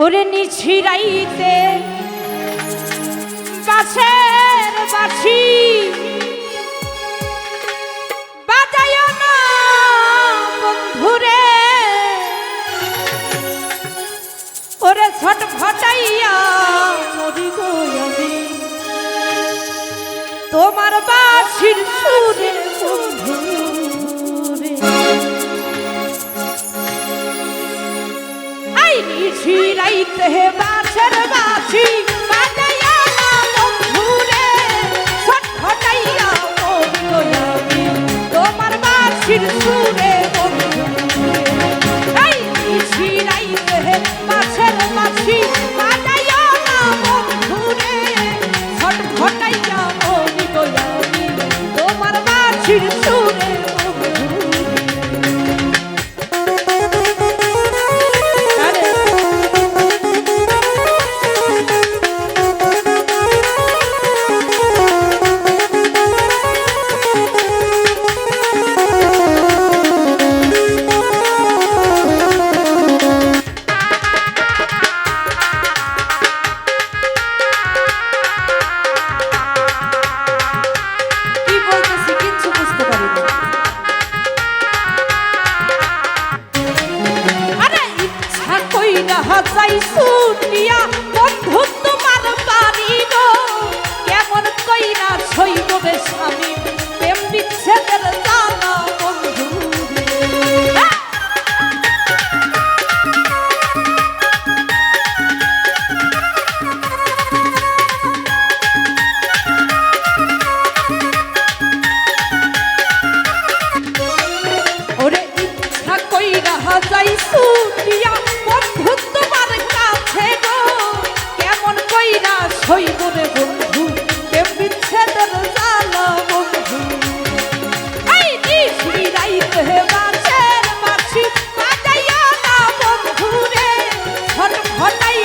ওরে নিছিরাইতে বাঁশের বাঁশি বাজায় না বন্ধুরে, ওরে ছটফটাইয়া মরি গো আমি তোমার বাঁশির সুরে বন্ধুরে। আই নিছিরাইতে বাঁশের বাঁশি বাজাইয়া না বন্ধুরে, ছটফটাইয়া মরি গো আমি তোমার বাঁশির সুরে বন্ধুরে। আই নিছিরাইতে বাঁশের বাঁশি বাজাইয়া না বন্ধুরে, ছটফটাইয়া মরি গো আমি তোমার বাঁশির সুরে। যাই শুনিয়া বন্ধু তোমার বাড়ি গো, কেমন কইরা সইব রে স্বামী প্রেম বিচ্ছেদের জ্বালা বন্ধু। ওরে ইচ্ছা কইরা যাই শুনিয়া বন্ধু তোমার কাছে গো, কেমন কইরা সইব রে বন্ধু প্রেম বিচ্ছেদের জ্বালা বন্ধু। এই নিছিরাইতে বাঁশের বাঁশি বাজাইয়া না বন্ধু রে, ছটফটাইয়া